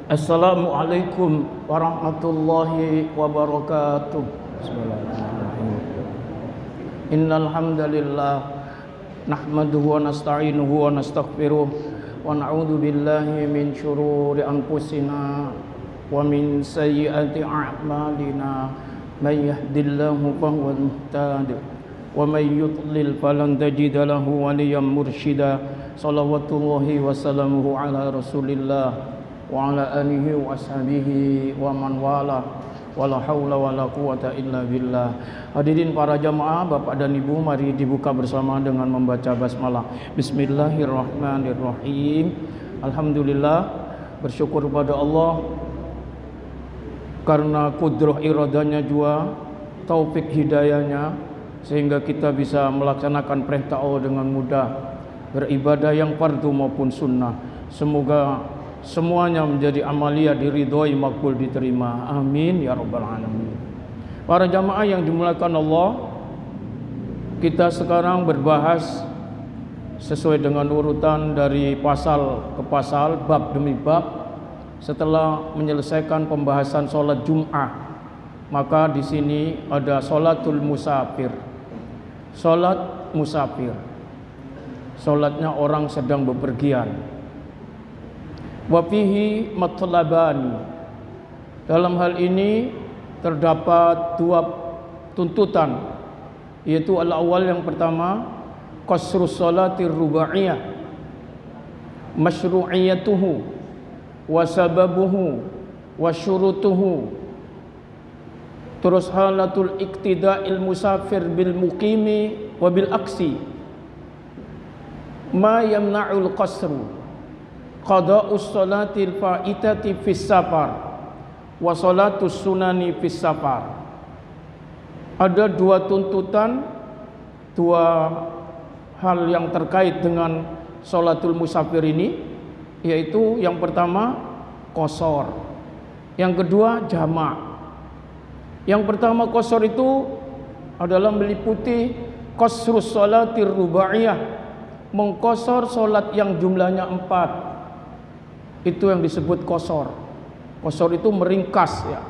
Assalamualaikum warahmatullahi wabarakatuh. Bismillahirrahmanirrahim. Innal hamdalillah nahmaduhu wa nasta'inuhu wa nastaghfiruh wa na'udzu billahi min syururi anfusina wa min sayyiati a'malina. May yahdihillahu fahuwal muhtadi wa may yudlil falan tajida lahu waliyyan mursyida. Shalawatullahi wa salamuhu ala Rasulillah wa ala alihi wa ashabihi wa man wala wala haula wala quwata illa billah. Hadirin para jamaah, Bapak dan Ibu, mari dibuka bersama dengan membaca basmalah. Bismillahirrahmanirrahim. Alhamdulillah, bersyukur kepada Allah karena kudrah iradanya juga, taufik hidayahnya, sehingga kita bisa melaksanakan perintah Allah dengan mudah, beribadah yang fardu maupun sunnah. Semoga semuanya menjadi amalia diridhoi, makbul, diterima. Amin ya rabbal alamin. Para jamaah yang dimuliakan Allah, kita sekarang berbahas sesuai dengan urutan dari pasal ke pasal, bab demi bab. Setelah menyelesaikan pembahasan sholat Jum'ah, maka di sini ada sholatul musafir. Sholat musafir, sholatnya orang sedang bepergian. Wa fihi matlabani. Dalam hal ini terdapat dua tuntutan, yaitu al-awwal, yang pertama qasrus sholatir rubaiyah, masyru'iyatuhu wa sababuhu wa syurutuhu. Terus halatul iktida'il musafir bil muqimi wa bil aksi, ma yamna'ul qasru, qada'us sholatil fa'itati fis safar wa sholatus sunani fis safar. Ada dua tuntutan, dua hal yang terkait dengan sholatul musafir ini, yaitu yang pertama qasar, yang kedua jamak. Yang pertama qasar itu adalah meliputi qasrus sholatir rubaiyah, mengqasar salat yang jumlahnya 4. Itu yang disebut qasar. Qasar itu meringkas, ya.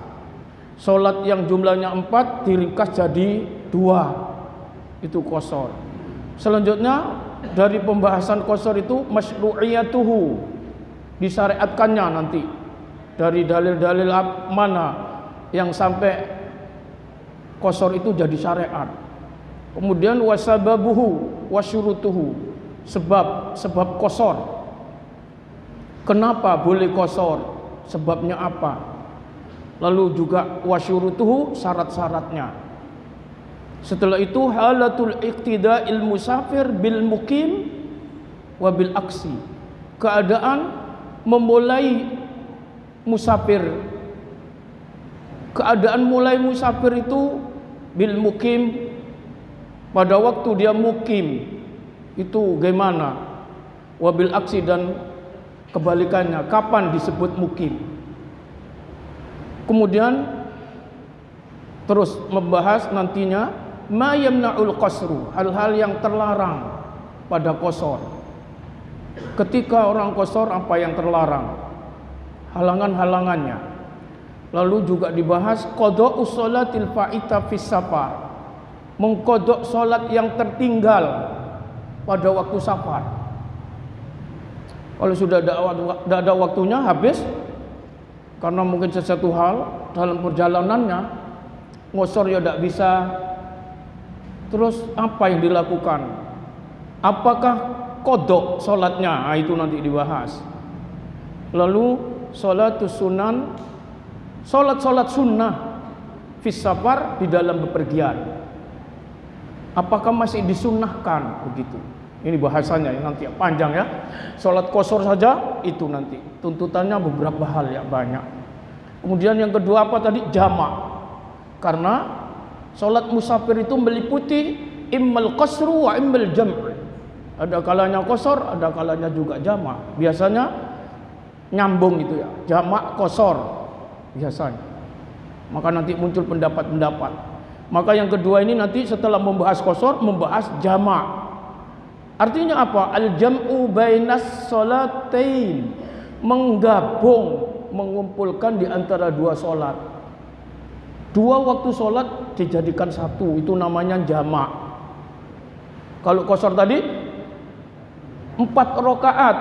Salat yang jumlahnya 4 diringkas jadi 2. Itu qasar. Selanjutnya dari pembahasan qasar itu masyru'iyatuhu, disyariatkannya nanti dari dalil-dalil mana yang sampai qasar itu jadi syariat. Kemudian wasababuhu wasyurutuhu, sebab qasar. Kenapa boleh qasar? Sebabnya apa? Lalu juga wasyurutuhu, syarat-syaratnya. Setelah itu halatul iktida'il musafir bil muqim wa bil aksi, keadaan memulai musafir. Keadaan mulai musafir itu bil mukim, pada waktu dia mukim itu bagaimana, wabil aksi, dan kebalikannya, kapan disebut mukim. Kemudian terus membahas nantinya ma yamna'ul qasru, hal-hal yang terlarang pada qasar. Ketika orang qasar, apa yang terlarang, halangan-halangannya. Lalu juga dibahas qada'us sholatil fa'ita fis safar, mengkodok sholat yang tertinggal pada waktu safar. Kalau sudah ada waktunya habis, karena mungkin sesuatu hal dalam perjalanannya ngosor ya tidak bisa, terus apa yang dilakukan? Apakah kodok sholatnya? Nah, itu nanti dibahas. Lalu sholatus sunan, sholat sunnah fis safar, di dalam bepergian, apakah masih disunnahkan? Begitu. Ini bahasanya nanti panjang, ya. Sholat qasar saja itu nanti tuntutannya beberapa hal, ya, banyak. Kemudian yang kedua apa tadi? Jamak. Karena sholat musafir itu meliputi immal qasru wa immal jam'. Ada kalanya qasar, ada kalanya juga jamak. Biasanya nyambung itu, ya, jamak qasar biasanya. Maka nanti muncul pendapat-pendapat. Maka yang kedua ini nanti setelah membahas qasar, membahas jamak. Artinya apa? Al-jam'u bainas sholatain, menggabung, mengumpulkan di antara dua sholat. Dua waktu sholat dijadikan satu, itu namanya jamak. Kalau qashar tadi 4 rakaat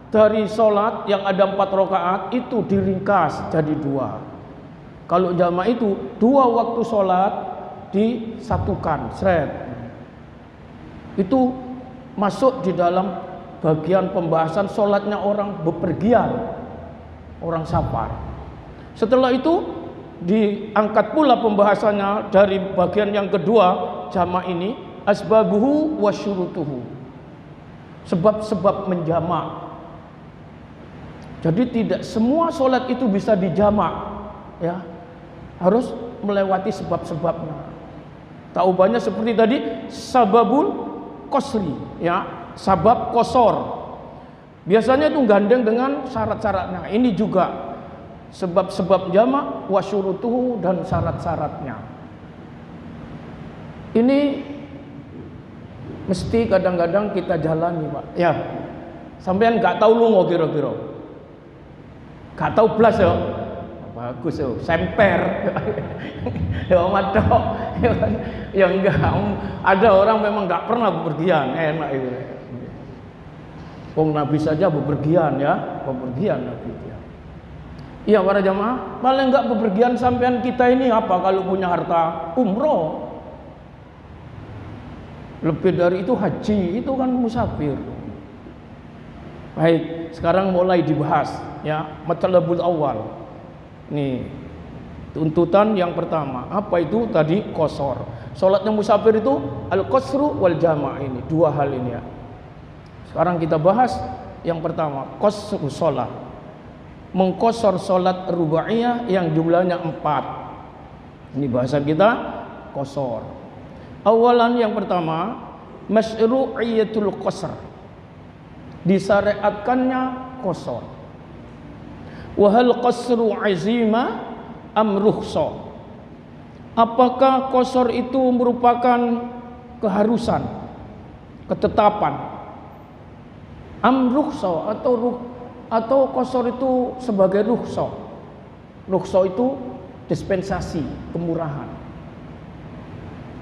dari sholat yang ada 4 rakaat itu diringkas jadi 2. Kalau jamak itu 2 waktu sholat disatukan, seret. Itu masuk di dalam bagian pembahasan sholatnya orang bepergian, orang safar. Setelah itu diangkat pula pembahasannya dari bagian yang kedua jamak ini, asbabuhu wa syurutuhu, sebab-sebab menjamak. Jadi tidak semua sholat itu bisa dijamak, ya, harus melewati sebab-sebabnya. Taubannya seperti tadi, sababul qasri, ya, sabab qashar. Biasanya itu gandeng dengan syarat-syaratnya. Ini juga sebab-sebab jamak, wasyurutuhu, dan syarat-syaratnya. Ini mesti kadang-kadang kita jalani, Pak. Ya, sampean gak tahu lungo kira-kira, gak tahu blas ya. Bagus ya, semper. Ya madok. Ya enggak. Ada orang memang gak pernah bepergian, enak itu. Wong Nabi saja bepergian, ya, bepergian Nabi. Iya para jamaah, paling enggak bepergian sampean kita ini apa kalau punya harta? Umroh. Lebih dari itu haji, itu kan musafir. Baik, sekarang mulai dibahas, ya, mathalabul awal. Nih, tuntutan yang pertama, apa itu tadi? Qashar. Salatnya musafir itu al-qasru wal jama', ini dua hal ini, ya. Sekarang kita bahas yang pertama, qasru salat. Mengqashar salat rubaiyah yang jumlahnya 4. Ini bahasa kita, qashar. Awalan yang pertama, masyru'iyatul qasr. Disyariatkannya qashar. Wa hal qasru azima am rukhsah? Apakah qashar itu merupakan keharusan, ketetapan? Am rukhsah atau qashar itu sebagai rukhsah? Rukhsah itu dispensasi, kemurahan.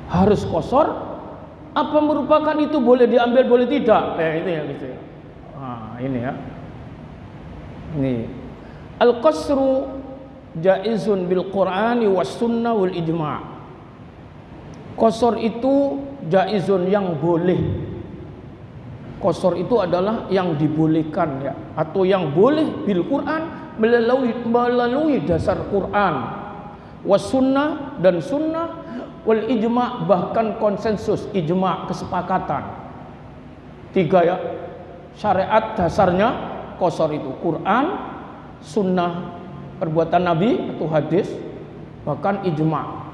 Harus qashar, apa merupakan itu boleh diambil boleh tidak? Itu ya gitu ya. Ini ya. Ini al-qasru jaizun bil Qur'ani was sunnah wal ijma'. Qashar itu jaizun, yang boleh. Qashar itu adalah yang dibolehkan, ya, atau yang boleh bil Quran, melalui dasar Quran, was sunnah, dan sunnah, wal ijma', bahkan konsensus, ijma', kesepakatan. 3, ya, syariat dasarnya qashar itu Quran, sunnah, perbuatan Nabi atau hadis, bahkan ijma'.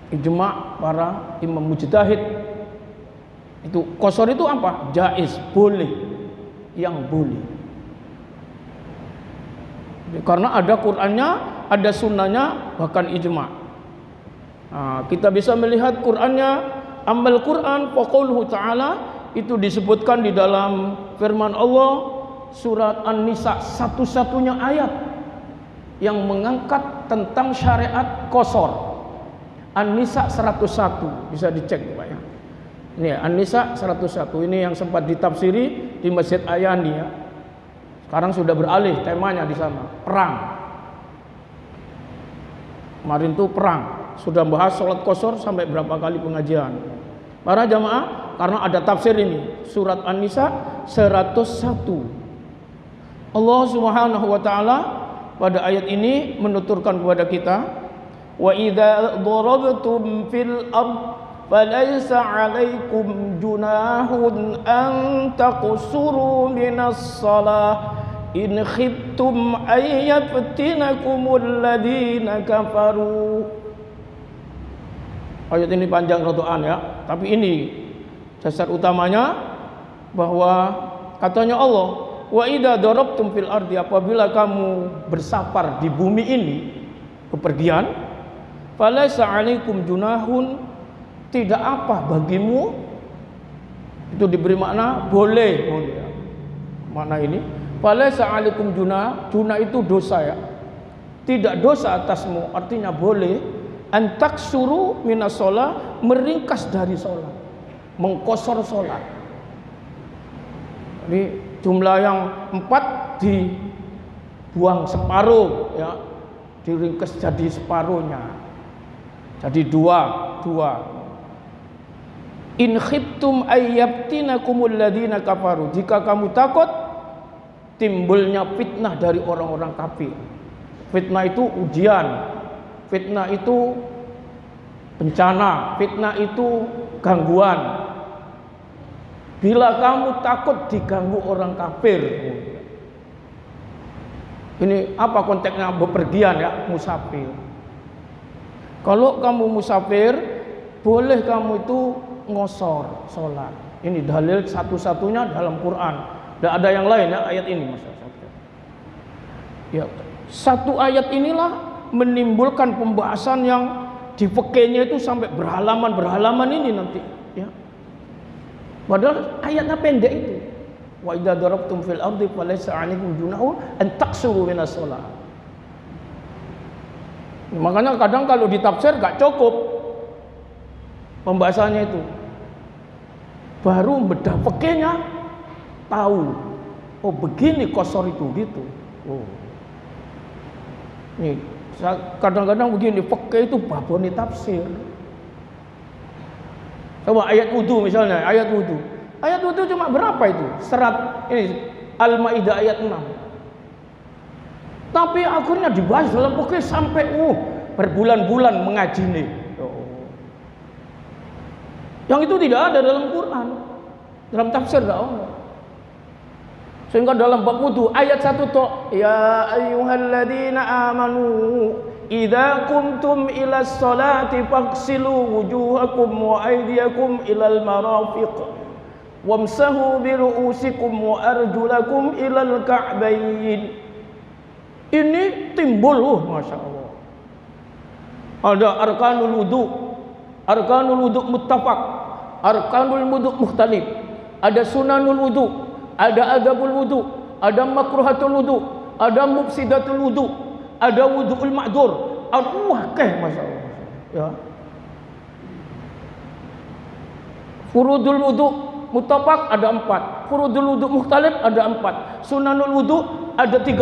Ijma' para imam mujtahid. Itu qashar itu apa? Jaiz, boleh, yang boleh. Karena ada Qur'annya, ada sunnahnya, bahkan ijma'. Kita bisa melihat Qur'annya, amal Qur'an faqauluhu ta'ala, itu disebutkan di dalam firman Allah surat An-Nisa, satu-satunya ayat yang mengangkat tentang syariat qashar. An-Nisa 101, bisa dicek, Pak, ya. Ini An-Nisa 101, ini yang sempat ditafsiri di Masjid Ayani, ya. Sekarang sudah beralih temanya di sana, perang. Kemarin itu perang, sudah bahas sholat qashar sampai berapa kali pengajian. Para jamaah, karena ada tafsir ini, surat An-Nisa 101. Allah Subhanahu wa taala pada ayat ini menuturkan kepada kita, wa idza darabtum fil ard falaysa 'alaikum junahun an taqsuru minas shalah in khiftum ay yaftinakumul ladina kafaru. Ayat ini panjang rotoan, ya, tapi ini dasar utamanya, bahwa katanya Allah, wa idza darabtum fil ardi, apabila kamu bersafar di bumi ini, bepergian, falaysa 'alaikum junahun, tidak apa bagimu, itu diberi makna boleh, ya. Makna ini Falaisa 'alaikum junah. Junah itu dosa ya. Tidak dosa atasmu, artinya boleh antak suruh minas sholat, meringkas dari sholat, mengkosor sholat. Jadi jumlah yang 4 dibuang separuh ya, diringkas jadi separuhnya, jadi dua. In khiftum ayyabtinakumul ladina kafaru, jika kamu takut timbulnya fitnah dari orang-orang kafir. Fitnah itu ujian, fitnah itu bencana, fitnah itu gangguan. Bila kamu takut diganggu orang kafir, ini apa konteksnya? Bepergian ya, musafir. Kalau kamu musafir, boleh kamu itu ngosor sholat. Ini dalil satu-satunya dalam Quran. Tidak ada yang lain ya, ayat ini Mas. Ya, satu ayat inilah menimbulkan pembahasan yang di fikihnya itu sampai berhalaman ini nanti ya. Padahal ayatnya pendek itu. Wa idza darabtum fil ardi falaysa 'alaikum junahun an taqsuru minas shalah. Makanya kadang kalau ditafsir gak cukup pembahasannya itu. Baru bedah fikihnya tahu. Oh begini kosor itu gitu. Oh. Nih, kadang-kadang begini fikih itu babone tafsir. Coba ayat wudu misalnya, ayat wudu. Ayat wudu cuma berapa itu? Serat ini Al-Maidah ayat 6. Tapi akhirnya dibahas dalam fikih sampai berbulan-bulan mengaji nih. Yang itu tidak ada dalam Quran. Dalam tafsir enggak ada. Sehingga dalam bab wudu ayat 1 toh, ya ayyuhalladzina amanu idza qumtum ilas salati faghsilu wujuhakum wa aydiyakum ilal marafiq wamsahu bi ru'usikum wa arjulakum ilal ka'bayn. Ini timbul Masya Allah. Ada arkanul wudu muttafaq, arkanul wudu mukhtalif, ada sunanul wudu, ada adabul wudu, ada makruhatul wudu, ada mufsidatul wudu, ada wudu'ul ma'dzur. Masya Allah ya. Furudul wudu muttafaq ada 4, furudul wudu mukhtalif ada 4, sunanul wudu ada 13,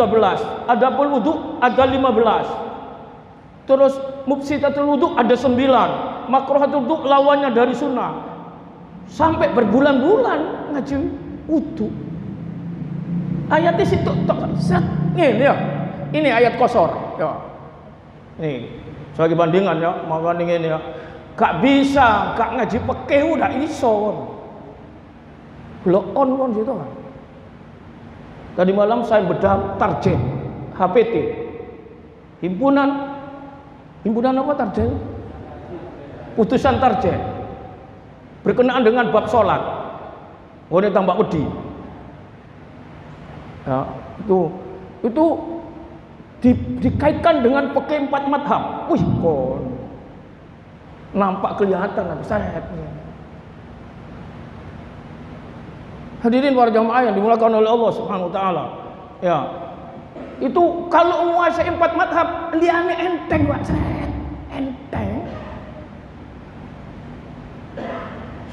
adabul wudu ada 15. Terus mufsidatul wudu ada 9, makruhatul wudu lawannya dari sunnah. Sampai berbulan-bulan ngaji wudu. Ayat di situ ini ya. Ini ayat kosor ya. Nih, sebagai bandingan ya, makanya ini ya. Gak bisa, gak ngaji fikih udah iso. Blok on gitu kan. Tadi malam saya bedah tarjih HPT. Himpunan apa tarjih? Putusan tarjih berkenaan dengan bab sholat. Ini tambah wedi. Ya, itu dikaitkan dengan fikih 4 madhab. Wih, kok nampak kelihatan saya. Hadirin para jamaah yang dimuliakan oleh Allah Subhanahu wa taala. Ya. Itu kalau menguasai 4 madhab, liane enteng, Pak. Enteng.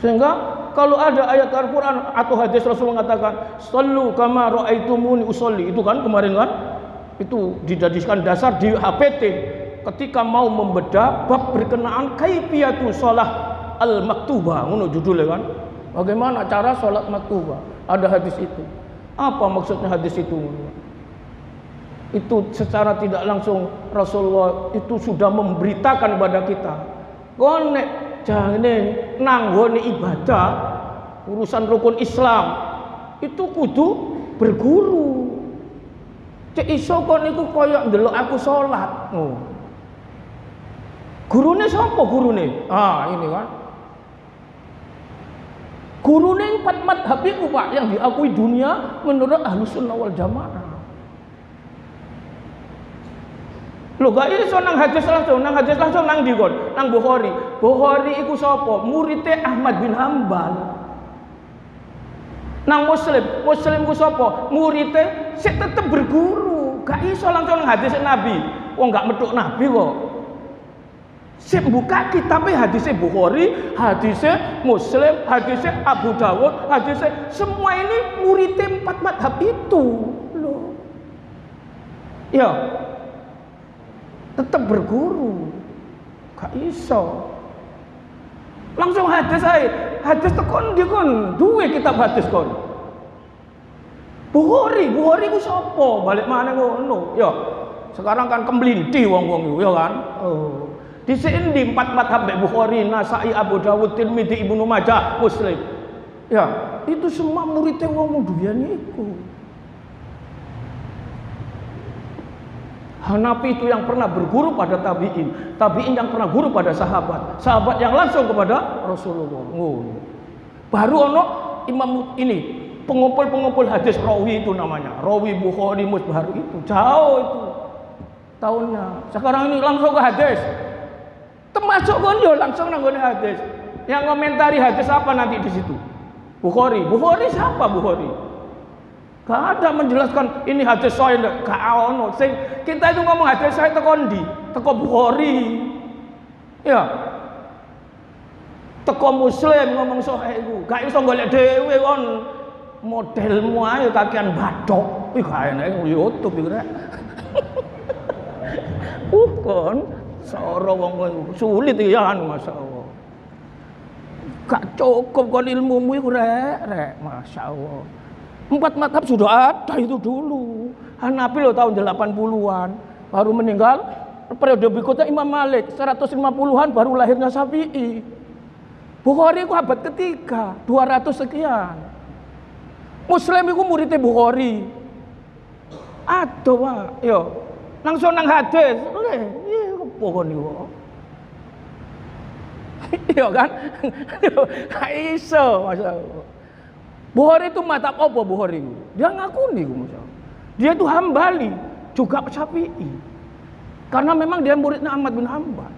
Sehingga kalau ada ayat Al-Quran atau hadis Rasul mengatakan sallu kama ra'aitumuni usolli, itu kan kemarin kan itu dijadikan dasar di HPT ketika mau membedah bab berkenaan kaifiyatu shalah al-maktubah, ngono judulnya kan, bagaimana cara sholat maktubah. Ada hadis itu. Apa maksudnya hadis itu? Itu secara tidak langsung Rasulullah itu sudah memberitakan kepada kita, konek jangan nanggone ibadah urusan rukun Islam itu kudu berguru. Cek iso kon niku koyo ndelok aku salat. Gurune sapa gurune? Ini kan. Gurune 4 madhab iku Pak yang diakui dunia menurut Ahlussunnah wal Jamaah. Lho gak iso nang hadis langsung nang ndi kon? Nang Bukhari. Bukhari iku sapa? Muridé Ahmad bin Hambal. Nang muslim ku sapa? Murite sik tetep berguru. Gak iso langsung hadis Nabi. Wong gak metuk Nabi kok. Sik buka kitabnya hadisnya Bukhari, hadisnya Muslim, hadisnya Abu Dawud, hadisnya semua ini muridnya 4 madhab itu loh. Ya, tetap berguru, gak iso. Langsung hadis aja, hadis tekon dia kon, duwe kitab hadis kon. Bukhari ku sapa? Balik mana ngono? Ya, sekarang kan kemlinti wong-wong ya kan. Oh. Di sini 4 madhab Bukhari, Nasai, Abu Dawud, Tirmidzi, Ibnu Majah, Muslim. Ya, itu semua muridnya wong duwiane iku. Hanafi itu yang pernah berguru pada tabi'in, tabi'in yang pernah guru pada sahabat, sahabat yang langsung kepada Rasulullah. Oh. Baru ono imam ini, pengumpul hadis rawi itu namanya. Rawi Bukhari, Muslim, baru itu. Jauh itu tahunnya. Sekarang ini langsung ke hadis. Termasuk konyo langsung nanggone hadis. Yang komentari hadis apa nanti di situ? Bukhari. Bukhari siapa Bukhari? Gak ada menjelaskan ini hadis sahih ndak. Gak ono. Sing kita itu ngomong hadis sahih teko ndi? Teko Bukhari. Ya. Teko Muslim ngomong sahih iku. Gak iso golek dhewe kon. Modelmu ae kakean badok. Ih gak enak YouTube iku rek. Kon seorang wong sulit ya anu masyaallah. Gak cukup kon ilmumu iku rek, masyaallah. 4 madhab sudah ada itu dulu. Hanafi lo tahun 80-an baru meninggal. Periode berikutnya Imam Malik 150-an baru lahirnya Syafi'i. Bukhari itu abad ketiga 200 sekian. Muslim itu muridnya Bukhari. Aduh Pak, yo langsung nang hadis. Pokok niku. Iya kan? Gak iso masyaallah. Bukhari itu madhab apa Bukhari? Dia ngaku nih masyaallah. Dia itu Hambali, juga Syafi'i. Karena memang dia muridnya Ahmad bin Hanbal.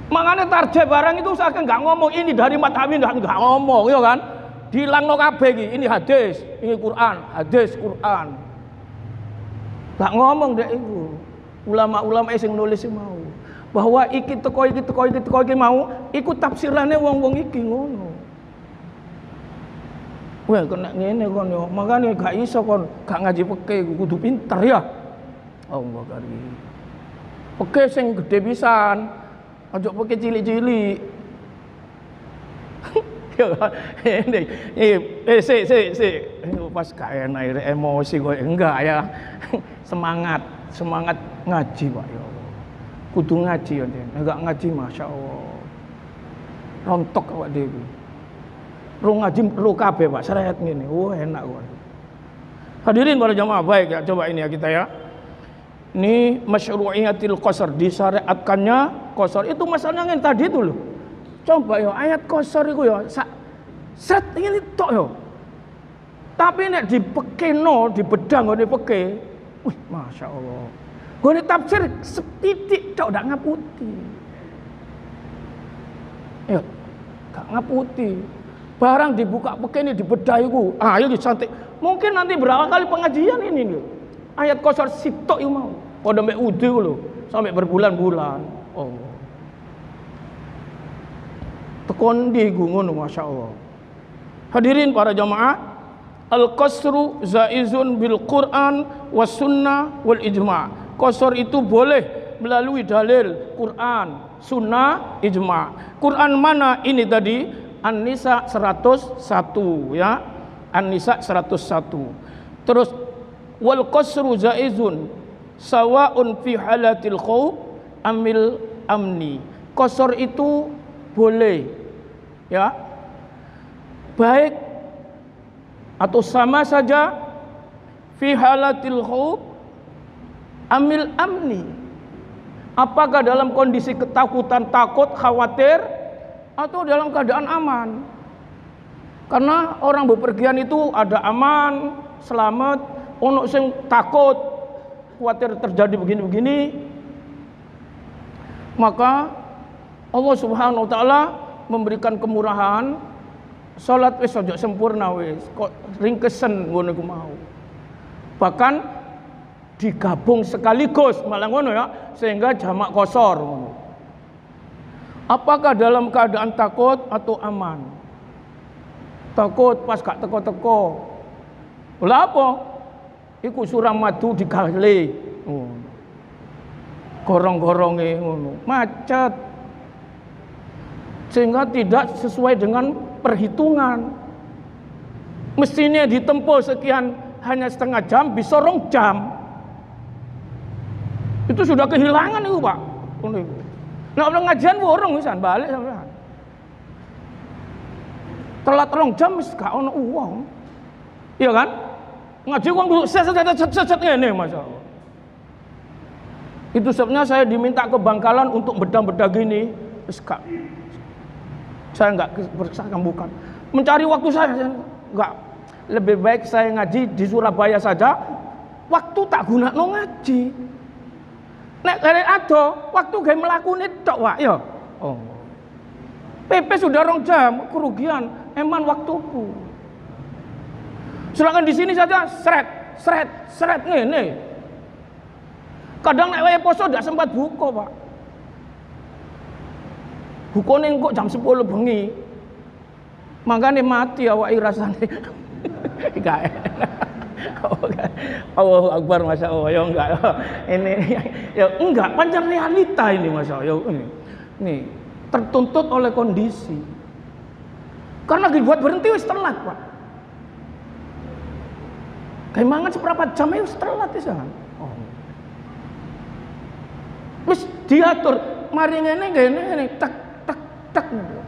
Makanya tarjih barang itu seakan nggak ngomong ini dari madhab ini, nggak ngomong, ya kan? Dilangno kabeh iki, ini hadis, ini Quran, hadis Quran. Gak ngomong deh itu. Ulama-ulama sing nulis mau bahwa iki teko iki mau ikut tafsirannya wong-wong iki ngono. Wah kena ngene kon yo. Makane gak iso kon gak ngaji fikih kudu pinter ya. Allah kari. Fikih sing gede pisan. Aja fikih cilik-cilik. Ya ini pas gak enak emosi kok enggak ya. Semangat ngaji Pak ya Allah. Kudu ngaji ya, enggak ngaji Masya Allah. Rontok awak dhewe. Ro ngaji ro kabeh Pak, seret ngene. Oh enak kok. Hadirin para jamaah baik ya, coba ini ya kita ya. Ini masyru'iyatil qasar, disyariatkannya qasar. Itu masalahnya yang tadi itu loh. Coba ya ayat qasar itu ya set ini tok ya. Tapi nek dipekeno, dibedang ngene peke. Wih, Masya Allah. Gue tafsir setitik tok ndak ngaputi. Ya, gak ngaputi. Barang dibuka peke ini dibedah iku. Ah, ini cantik. Mungkin nanti berapa kali pengajian ini nih. Ayat qasar sitok iku mau. Padha mek udu lho, sampai berbulan-bulan. Oh. Tekon ndi ngono Masya Allah. Hadirin para jamaah, al-qasru zaizun bil Quran was sunnah wal ijma'. Qasar itu boleh melalui dalil Quran, sunnah, ijma'. Quran mana ini tadi? An-Nisa 101 ya. An-Nisa 101. Terus wal qasru zaizun sawa'un fi halatil khauf amil amni. Qasar itu boleh ya. Baik atau sama saja fi halatil khauf amil amni. Apakah dalam kondisi ketakutan, takut, khawatir, atau dalam keadaan aman? Karena orang bepergian itu ada aman, selamat, ono sing takut, khawatir terjadi begini-begini. Maka Allah Subhanahu wa taala memberikan kemurahan Salat wis ojo sempurna wis, kok ringkesen ngono iku mau. Bahkan digabung sekaligus malah ngono ya, sehingga jamak qashar ngono. Apakah dalam keadaan takut atau aman? Takut pas gak teko-teko. Lha apa? Iku Suramadu digali. Gorong-goronge ngono, macet. Sehingga tidak sesuai dengan perhitungan. Mestinya ditempuh sekian hanya setengah jam, bisa 2 jam. Itu sudah kehilangan itu, Pak. Nah, pengajian worong wisan balik sampean. Telat 2 jam wis gak ono uang. Iya kan? Ngaji uang set ngene masyaallah. Itu sebabnya saya diminta ke Bangkalan untuk bedah-bedah gini. Wis gak. Saya enggak bersahkan bukan. Mencari waktu saya enggak. Lebih baik saya ngaji di Surabaya saja. Waktu tak gunakno ngaji. Nek kare ado, waktu gawe mlakune tok wae ya. Oh. PP sudah 2 jam, kerugian. Eman waktuku. Sedangkan di sini saja seret ngene. Kadang nek wae poso ndak sempat buka, Pak. Bukane kok jam 10 bengi. Makane mati awake rasane. Enggak. Allahu Akbar, Masya Allah. Ya enggak. Ini ya enggak, panjang realita ini, Masya Allah. Ini tertuntut oleh kondisi. Karena dibuat berhenti wis telat, Pak. Kayak mangan seberapa jam wis telat wis kan. Oh. Wis diatur, mari ngene tak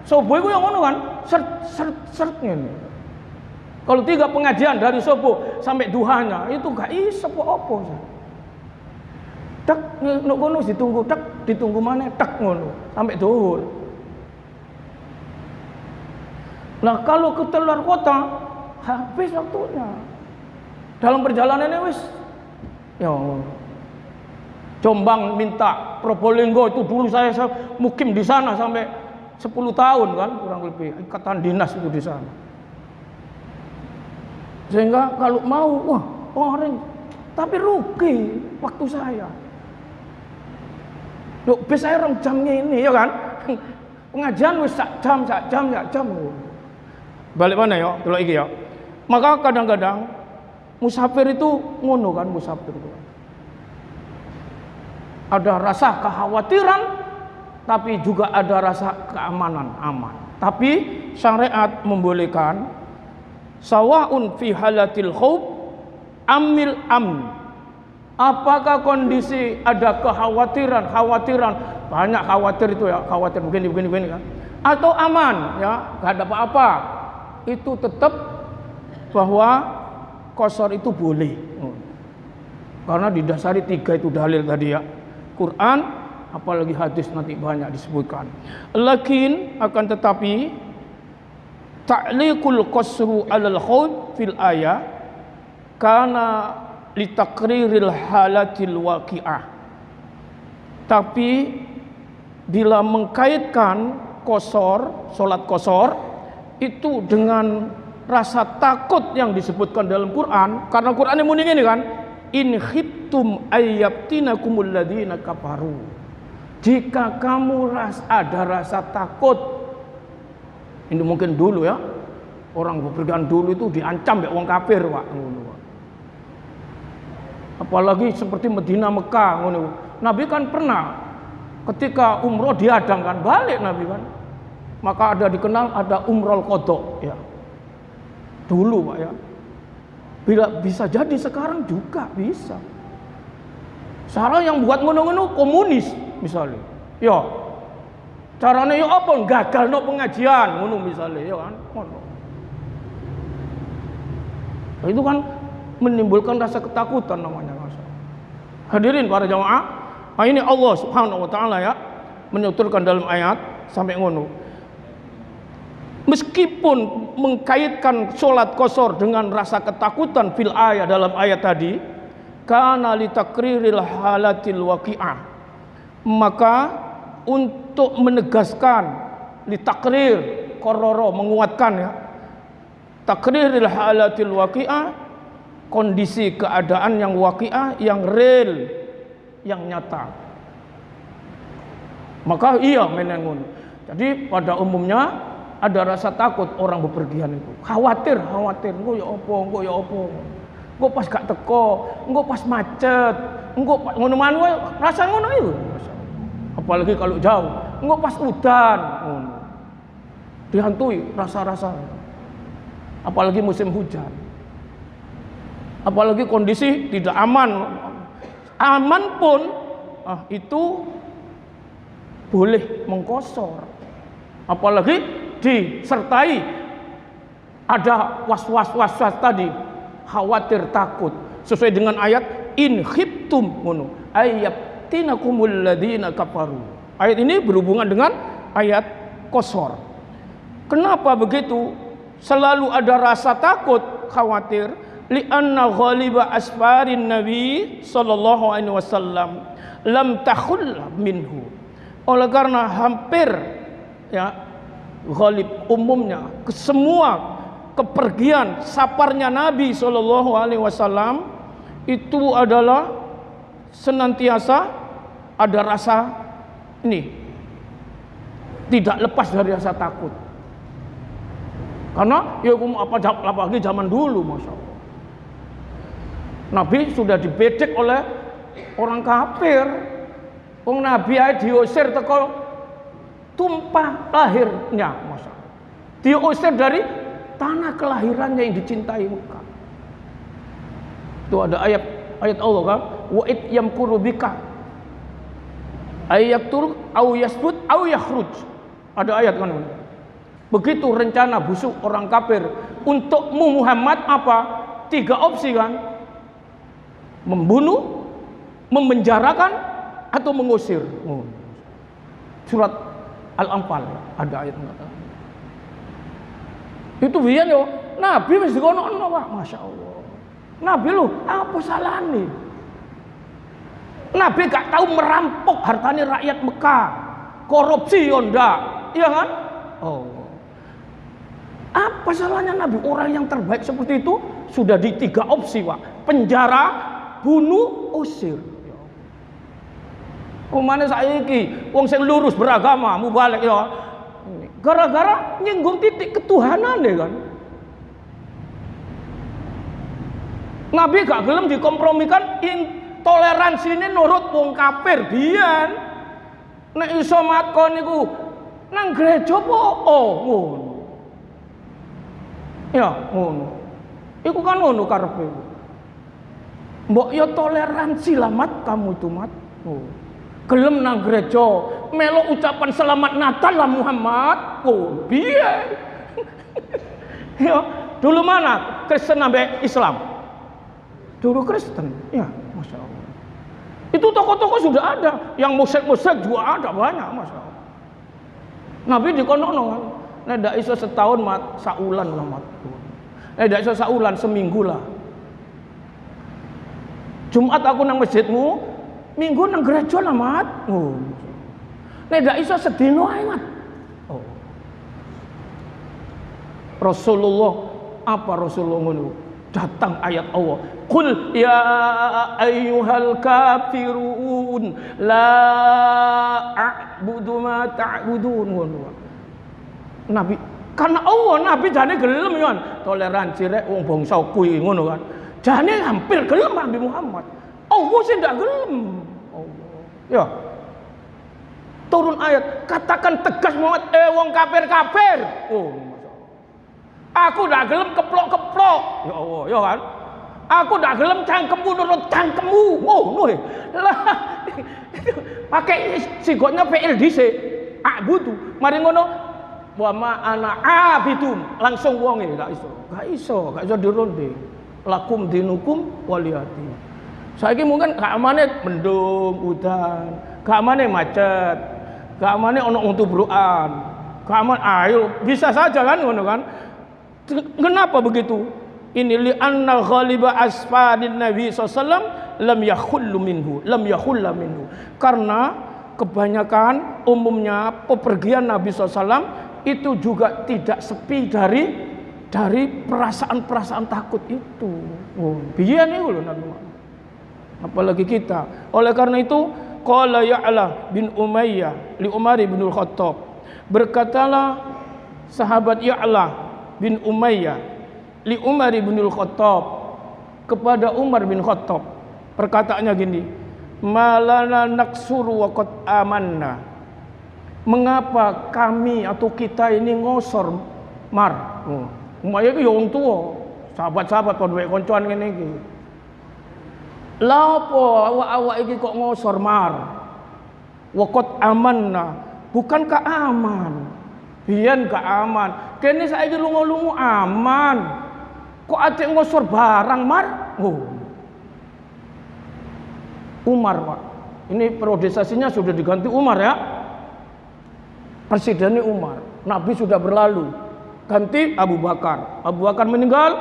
subuh iku yang ngono kan, seret ngene. Kalau 3 pengajian dari subuh sampai duhanya itu gak iso apa-apa. Tak ngono ditunggu, ditunggu mana tak ngono sampai zuhur. Nah, kalau ke luar kota habis waktunya. Dalam perjalanannya wis ya Jombang minta Probolinggo itu dulu saya mukim di sana sampai 10 tahun kan kurang lebih, ikatan dinas itu di sana. Sehingga kalau mau orang tapi rugi waktu saya. Loh, bis saya 2 jam ini ya kan. Pengajian wis sak jam. Balik mana ya? Delok iki ya. Maka kadang-kadang musafir itu ngono kan, musafir itu. Ada rasa kekhawatiran tapi juga ada rasa keamanan, aman. Tapi syariat membolehkan sawaun fi halatil khauf amil amn. Apakah kondisi ada kekhawatiran, banyak khawatir itu ya, khawatir begini kan. Atau aman ya, enggak ada apa-apa. Itu tetap bahwa qashar itu boleh. Karena didasari 3 itu dalil tadi ya. Quran, apalagi hadis nanti banyak disebutkan. Lakin akan tetapi ta'liqul qasru 'alal khawf fil ayah karena litakriril halatil waqi'ah. Tapi bila mengkaitkan qashar, salat qashar itu dengan rasa takut yang disebutkan dalam Quran, karena Quran yang muni ini kan, in khiftum ayyabtinakumul ladzina kafaru. Jika kamu ada rasa takut, ini mungkin dulu ya, orang bepergian dulu itu diancam ya wong kafir, Pak. Apalagi seperti Medina, Mekah ngono. Nabi kan pernah ketika umroh diadang kan, balik Nabi kan. Maka ada dikenal ada umroh qadha ya. Dulu Pak ya. Bila bisa jadi sekarang juga bisa. Sekarang yang buat ngono-ngono komunis misalnya. Ya. Caranya ya apa? Gagal no pengajian ngono misalnya ya kan. Ngono. Nah, itu kan menimbulkan rasa ketakutan namanya. Hadirin para jamaah, nah ini Allah Subhanahu wa taala ya menuturkan dalam ayat sampai ngono. Meskipun mengkaitkan sholat qashar dengan rasa ketakutan fil ayat dalam ayat tadi, kana litakriril halatil waqi'ah, maka untuk menegaskan litakrir, kororo menguatkan ya, Takriril halatil waqi'ah, kondisi keadaan yang waqi'ah, yang real, yang nyata. Maka iya menengun. Jadi pada umumnya ada rasa takut orang bepergian itu. Khawatir, engko ya apa. Engko pas gak teko, engko pas macet, engko ngono-ngono rasa ngono itu. Apalagi kalau jauh, engko pas udan, ngono. Dihantui rasa-rasa. Apalagi musim hujan. Apalagi kondisi tidak aman. Aman pun itu boleh mengkosor. Apalagi disertai ada was-was tadi, khawatir, takut. Sesuai dengan ayat in khiftum ngono ayyabtinakumul ladzina kafaru. Ayat ini berhubungan dengan ayat qasar. Kenapa begitu? Selalu ada rasa takut, khawatir, li'anna ghaliba asfarin nabi sallallahu alaihi wasallam lam takhul minhu. Oleh karena hampir ya ghalib umumnya semua kepergian saparnya Nabi sallallahu alaihi wasallam itu adalah senantiasa ada rasa ini tidak lepas dari rasa takut. Karena ya apalagi zaman dulu, masya Allah, Nabi sudah dibedek oleh orang kafir. Wong Nabi aja diusir teko tumpah lahirnya, masya Allah, diusir dari tanah kelahirannya yang dicintai Mekah. Itu ada ayat Allah kan, wa id yamkuru bika ayyatur au yasbut au yakhruj. Ada ayat kan. Begitu rencana busuk orang kafir untukmu Muhammad apa? 3 opsi kan? Membunuh, memenjarakan, atau mengusir. Surat Al-Anfal ada ayat mengatakan. Itu biyen yo Nabi wis dikono-ono Pak, Masya Allah. Nabi lu apa salahnya? Nabi gak tahu merampok hartanya rakyat Mekah. Korupsi yo ndak, iya kan? Oh. Apa salahnya Nabi? Orang yang terbaik seperti itu sudah di 3 opsi, Pak. Penjara, bunuh, usir. Mana saiki wong sing lurus beragama mubalek ya. Gara-gara nyinggung titik ketuhanan deh kan. Nabi gak gelem dikompromikan toleransi ini nurut wong kafir biyen. Nek iso makon niku nang gereja po ngono. Ya, ngono. Iku kan ngono karepe. Mbok ya toleransi lah mat kamu itu mat. Oh. Gelem nang gereja, melok ucapan selamat Natal lah Muhammad. Oh, piye? Ya, dulu mana Kristen sampai Islam? Dulu Kristen. Ya, Masya Allah. Itu tokoh-tokoh sudah ada, yang musyrik-musyrik juga ada banyak, Masya Allah. Nabi dikono-kono kan. Nek ndak iso setahun mat saulan lah mat. Nek ndak iso saulan seminggu lah. Jumat aku nang masjidmu, Minggu nang gereja lah mat. Oh. Nek ndak iso sedino ae mat. Oh. Rasulullah apa Rasulullah ngono? Datang ayat Allah. Qul ya ayyuhal kafirun la a'budu ma ta'budun ngono. Nabi karena Allah Nabi jane gelem kan toleransi rek wong bangsa kuwi ngono kan. Jane hampir gelem Nabi Muhammad. Allah sih ndak gelem. Allah. Ya. Turun ayat, katakan tegas Muhammad, wong kafir-kafir. Oh, aku ndak gelem keplok-keplok. Ya Allah, ya kan? Aku ndak gelem cangkemmu nurut cangkemmu. Ngono lah. Pakai sigotnya fi'il dhisik. A'budu. Mari ngono wa ma ana abidun langsung wonge gak iso dironde lakum dinukum waliyati. Saiki mungkin gak amane mendung udan, gak amane macet, gak amane ono wong tubrukan, gak aman ayo bisa saja kan ngono kan. Kenapa begitu? Ini li anna ghaliba asfadin nabi sallallahu lam yakhullu minhu karena kebanyakan umumnya pepergian Nabi SAW itu juga tidak sepi dari dari perasaan-perasaan takut itu. Oh, biyen niku lho Nabi Muhammad. Apalagi kita. Oleh karena itu, qala Ya'la bin Umayyah li Umar bin Al-Khattab. Berkatalah sahabat Ya'la bin Umayyah li Umar bin Al-Khattab kepada Umar bin Khattab. Perkataannya gini, malana naksuru wa qad amanna. Mengapa kami atau kita ini ngosor mar? Umayyah itu ya wong tua, sahabat-sahabat padha koncoan ngene iki. Lha apa awak-awak iki kok ngosor mar? Wa qad amanna, bukankah aman? Biyen gak aman. Kene saiki lunga-lunga aman. Kok atik ngosor barang mar? Oh. Umar, Pak. Ini periodisasinya sudah diganti Umar ya. Presidennya Umar. Nabi sudah berlalu. Ganti Abu Bakar. Abu Bakar meninggal,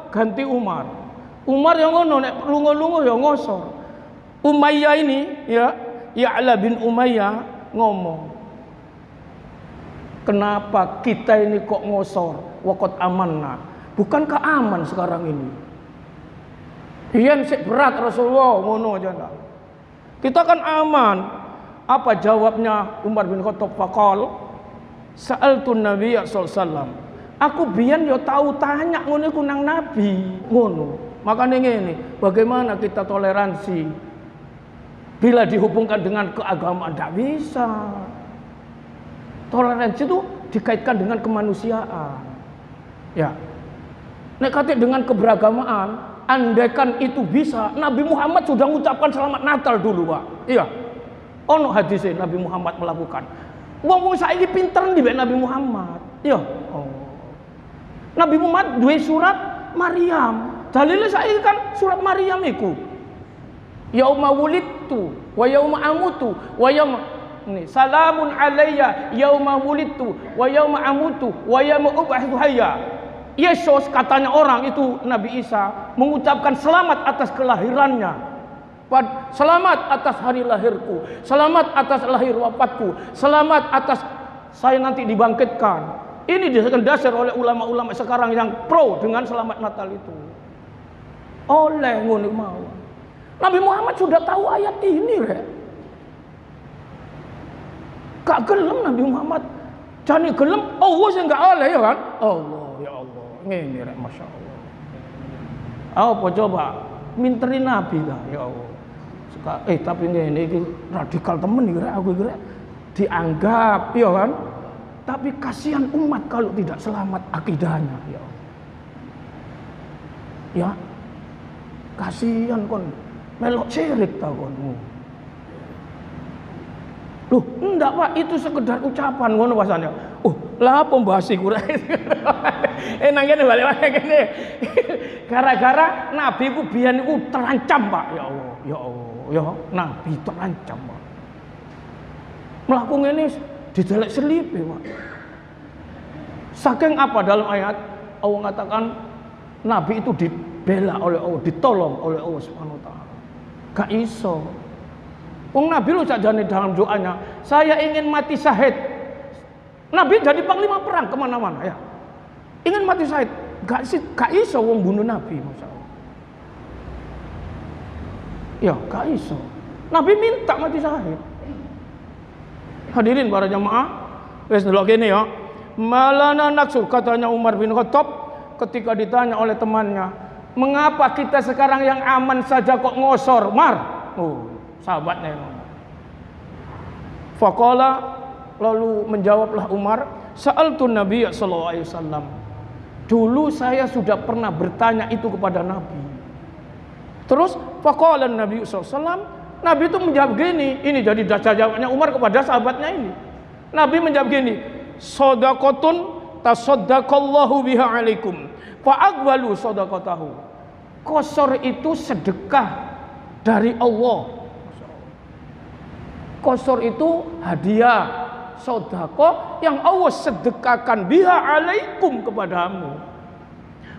ganti Umar. Umar yang ngono nek lunga-lunga ya ngosor. Umayyah ini ya, Ya'la bin Umayyah ngomong, kenapa kita ini kok ngosor? Waqat amanna. Bukankah aman sekarang ini? Biyen sik berat Rasulullah ngono aja ndak. Kita kan aman. Apa jawabnya Umar bin Khattab? Faqal sa'altun Nabi sallallahu alaihi wasallam. Aku biyen yo tahu tanya ngono iku nang Nabi, ngono. Makanya ini, bagaimana kita toleransi bila dihubungkan dengan keagamaan? Tidak bisa. Toleransi itu dikaitkan dengan kemanusiaan. Ya. Nek kate dengan keberagamaan, andaikan itu bisa, Nabi Muhammad sudah mengucapkan selamat Natal dulu, Pak. Iya. Ono hadisnya Nabi Muhammad melakukan. Wong saiki pinter ndi Nabi Muhammad. Iya. Oh. Nabi Muhammad duwe surat Maryam. Dalilnya saya kan surat Maryam iku. Yauma wulidtu wa yauma amutu wa yauma ini salamun alayya yauma wulidtu wa yauma amutu wa yauma ub'atsu hayya. Yesus katanya orang itu Nabi Isa mengucapkan selamat atas kelahirannya. Selamat atas hari lahirku, selamat atas lahir wafatku, selamat atas saya nanti dibangkitkan. Ini didasar oleh ulama-ulama sekarang yang pro dengan selamat Natal itu. Oleh ngono mau. Nabi Muhammad sudah tahu ayat ini, rek. Gak gelem Nabi Muhammad. Jane gelem Allah sing gak oleh ya kan? Allah, ya Allah. Ngene rek, masyaallah. Apa coba minterin Nabi lah, ya Allah. Tapi ngene iki radikal temen iki rek aku iki rek. Dianggap, ya kan? Tapi kasihan umat kalau tidak selamat akidahnya, ya Allah. Ya. Kasihan kon melok syirik ta kon. Loh, enggak Pak, itu sekedar ucapan ngono bahasanya. Lah apa mbahas iku rek. Nang kene balik-balik kene. Gara-gara Nabi ku biyen iku terancam, Pak. Ya Allah, ya Allah, ya Nabi terancam, Pak. Mlaku ngene didelek selipe, Pak. Saking apa dalam ayat Allah mengatakan Nabi itu dibela oleh Allah, ditolong oleh Allah Subhanahu wa taala. Gak iso. Wong Nabi lu sakjane dalam doanya, saya ingin mati syahid. Nabi jadi panglima perang kemana-mana ya. Ingin mati syahid, gak iso wong bunuh Nabi, masyaallah. Ya, gak iso. Nabi minta mati syahid. Hadirin para jamaah, wis delok kene ya. Malana naksur, katanya Umar bin Khattab ketika ditanya oleh temannya, mengapa kita sekarang yang aman saja kok ngosor, Mar? Sahabatnya yang ngomong. Faqala, lalu menjawablah Umar, sa'altun Nabi sallallahu alaihi wasallam. Dulu saya sudah pernah bertanya itu kepada Nabi. Terus faqala Nabi sallallahu alaihi wasallam, Nabi itu menjawab gini, ini jadi dasar jawabnya Umar kepada sahabatnya ini. Nabi menjawab gini, shadaqatun tasaddaqallahu biha alaikum fa aqbalu shadaqatahu. Qasar itu sedekah dari Allah. Qasar itu hadiah, sedekah yang Allah sedekahkan biha alaikum kepadamu.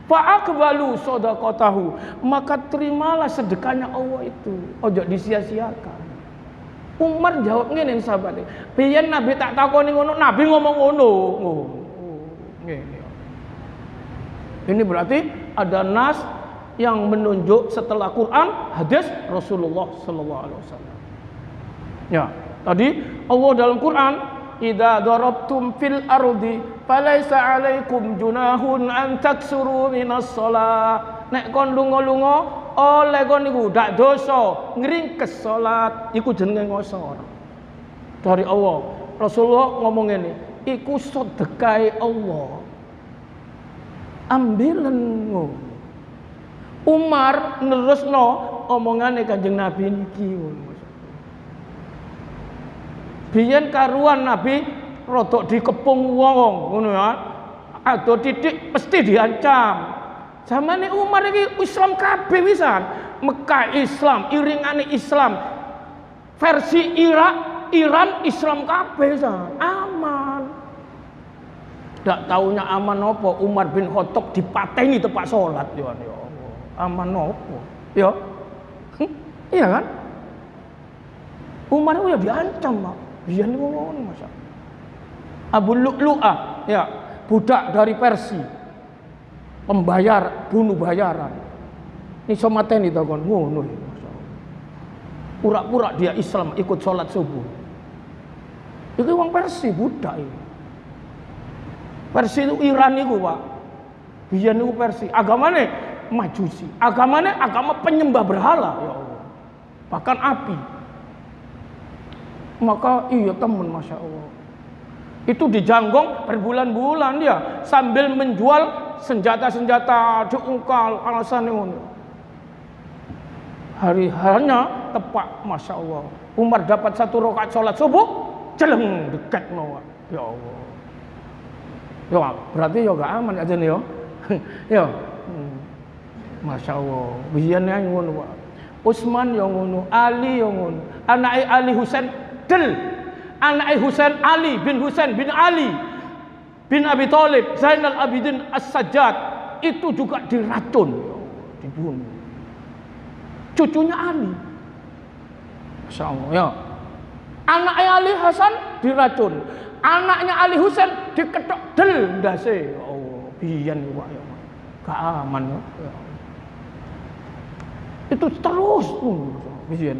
Fa aqbalu shadaqatahu, maka terimalah sedekahnya Allah itu. Ojo disia-siakan. Umar jawab ngene sahabat. Biyen Nabi tak takoni ngono, Nabi ngomong ngono. Ngene. Ini berarti ada nas yang menunjuk setelah Quran, hadis Rasulullah sallallahu alaihi wasallam. Ya, tadi Allah dalam Quran, "Idza darabtum fil ardi falaisa 'alaikum junahun an taksuru minas shalah." Nek kon lunga-lunga oleh kon niku dak dosa ngringkes salat, iku jenenge ngosor. Dari Allah. Rasulullah ngomong ngene, iku sedekahe Allah. Ambilen ngono. Umar nerusno omongane Kanjeng Nabi niki. Biyen karuan Nabi rodok dikepung wong ngono ya. Ado titik mesti diancam. Zamane Umar iki Islam kabeh wisan. Mekah Islam, iringane Islam. Versi Iran Islam kabeh wisan. Aman. Ndak taunya aman apa Umar bin Khattab dipateni tepak salat ya Allah. Aman apa? Ya. Iya kan? Umar itu ya diancam, Pak. Biyen ngono masa. Abu Lu'lu'ah, ya, budak dari Persia. Pembayar, bunuh bayaran. Ini so mateni to kon ngono ya. Pura-pura dia Islam ikut salat subuh. Itu wong Persia budak ini. Persia itu Iran itu, Pak. Biyen itu Persia. Agamane Majusi. Agamane agama penyembah berhala, ya Allah. Bahkan api. Maka iya teman, Masya Allah. Itu dijanggong berbulan-bulan dia sambil menjual senjata-senjata diungkal alasannya ngono. Hari-harinya tepat, Masya Allah. Umar dapat 1 rakaat sholat subuh, celeng dekat mau. Ya Allah. Ya, berarti ya gak aman aja nih ya. Ya. Masya Allah. Biyen yang ngono, Pak. Utsman yang ngono, Ali yang ngono. Anake Ali Husain del. Anake Husain Ali bin Ali bin Abi Thalib, Zainal Abidin As-Sajjad itu juga diracun, dibunuh. Cucunya Ali. Masya Allah, ya. Anaknya Ali Hasan diracun. Anaknya Ali Husain diketok del ndase. Oh, biyen Pak ya. Gak aman ya. Itu terus biyen.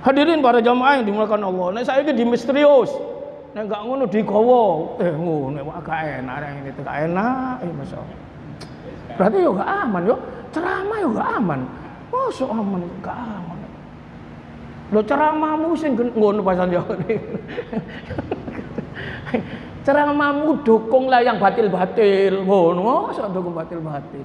Hadirin para jamaah yang dimuliakan Allah. Nek saiki di misterius. Nek gak ngono digowo. Ngono kok gak enak arek ini gak enak. Masya Allah. Berarti yo gak aman yo. Ceramah yo gak aman. Masuk aman gak aman. Lo ceramahmu sing ngono pasan yo. Ceramahmu dukung lah yang batil-batil. Ngono, masa dukung batil-batil.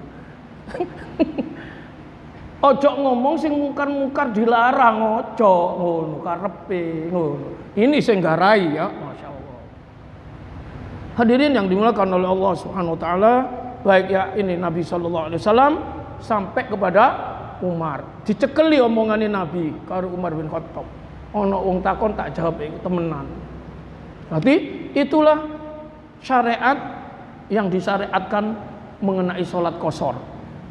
Ojo ngomong sing mungkar-mungkar dilarang, ojo ngono karepe ngono. Ini sing garai ya, Masya Allah. Hadirin yang dimuliakan oleh Allah Subhanahu wa taala, baik ya ini Nabi sallallahu alaihi wasallam sampai kepada Umar. Dicekeli omongane Nabi karo Umar bin Khattab. Ana wong takon tak jawab iku temenan. Berarti itulah syariat yang disyariatkan mengenai sholat qashar.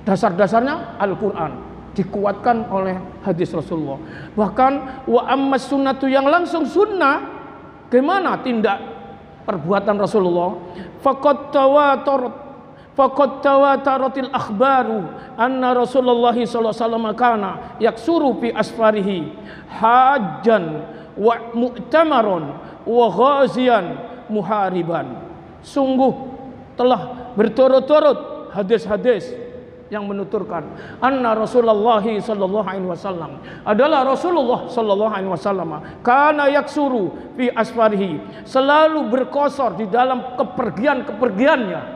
Dasar-dasarnya Al-Quran, dikuatkan oleh hadis Rasulullah. Bahkan wa ammas sunnatu yang langsung sunnah, gimana tindak perbuatan Rasulullah? Faqad tawataratil akhbaru anna Rasulullah sallallahu alaihi wasallam kana yaksuru fi asfarihi hajjan wa mu'tamaron wa ghazian muhariban. Sungguh telah berturut-turut hadis-hadis yang menuturkan anna Rasulullah sallallahu alaihi wasallam adalah Rasulullah sallallahu alaihi wasallam kana yaksuru fi asfarihi, selalu berqashar di dalam kepergian-kepergiannya.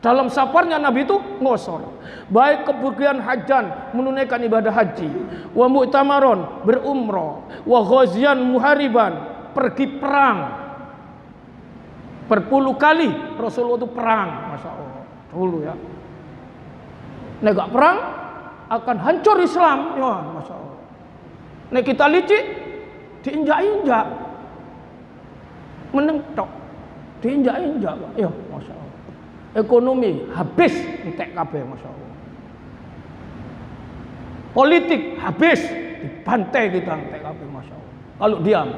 Dalam safarnya Nabi itu ngosor, baik kepergian hajan menunaikan ibadah haji, wa mu'tamaron berumrah, wa ghazian muhariban pergi perang. Berpuluh kali Rasulullah itu perang, Masya Allah. Dulu ya. Nek gak perang akan hancur Islam, ya Masya Allah. Nek kita licik diinjak-injak, menentok, diinjak-injak, ya Masya Allah. Ekonomi habis entek kabeh, Masya Allah. Politik habis, dibantai kita entek kabeh, Masya Allah. Kalau diam,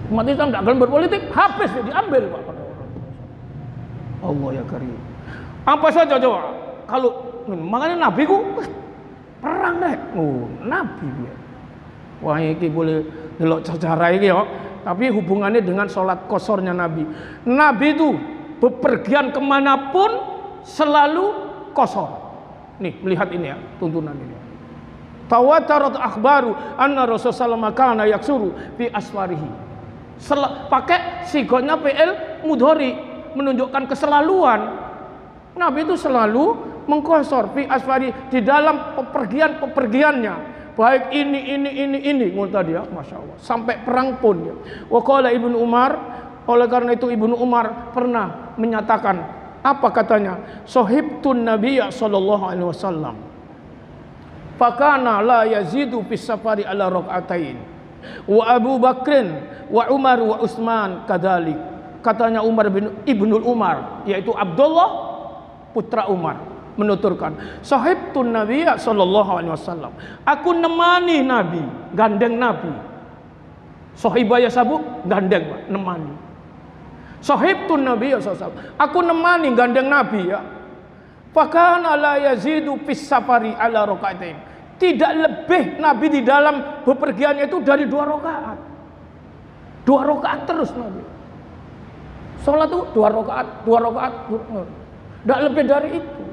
umat Islam tidak akan berpolitik, habis diambil Pak. Allah ya karim. Apa saja coba? Kalau makanya Nabi ku perang deh. Oh, Nabi dia. Wah, ini boleh delok sejarah ini ya. Tapi hubungannya dengan sholat kosornya Nabi. Nabi itu bepergian kemanapun selalu kosor. Nih, melihat ini ya, tuntunan ini. Tawatarat akhbaru anna Rasulullah kana yaksuru fi asfarihi. Pakai sigonya PL mudhari, menunjukkan keselaluan. Nabi itu selalu mengkosor fi asfari di dalam pepergian-pepergiannya. Baik ini tadi ya, masya Allah. Sampai perang pun ya. Wa qala Ibnu Umar, oleh karena itu Ibnu Umar pernah menyatakan, apa katanya? Sahibtun Nabiyya sallallahu alaihi wasallam. Fakana la yazidu fis safari ala rakaatain. Wa Abu Bakrin wa Umar wa Utsman kadzalik. Katanya Ibnu Umar, yaitu Abdullah putra Umar, menuturkan, sahibtun Nabiyya sallallahu alaihi wasallam. Aku nemani Nabi, gandeng Nabi. Sahibaya sabu gandeng, Pak, nemani. Sahibtun Nabiyya sallallahu alaihi wasallam. Aku nemani gandeng Nabi ya. Fakana la yazidu fis safari ala rakaatain. Tidak lebih Nabi di dalam bepergiannya itu dari 2 rakaat. 2 rakaat terus Nabi. Salat itu 2 rakaat. Tidak lebih dari itu.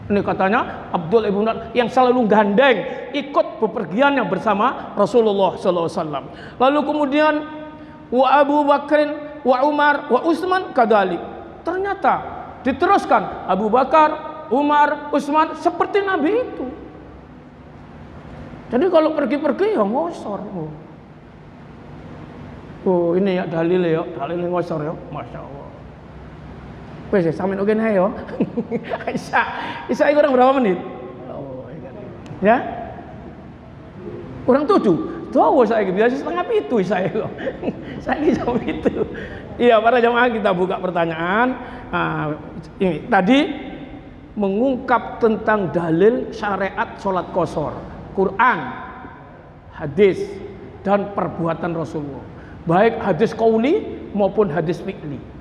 Ini katanya Abdul ibn Umar yang selalu gandeng ikut bepergiannya bersama Rasulullah SAW. Lalu kemudian wa Abu Bakrin wa Umar wa Utsman kadzalik. Ternyata diteruskan Abu Bakar, Umar, Utsman seperti Nabi itu. Jadi kalau pergi-pergi ya ngosor. Oh ini ya dalil ngosor ya, masya Allah. Wes sampean oke nih yo. Isa kurang berapa menit? Oh, ya. Kurang 7. Tuh saya biasa setengah itu saya loh. Saya jam itu. Iya, para jamaah kita buka pertanyaan. Ini tadi mengungkap tentang dalil syariat sholat qashar, Quran, hadis dan perbuatan Rasulullah. Baik hadis qauli maupun hadis fi'li.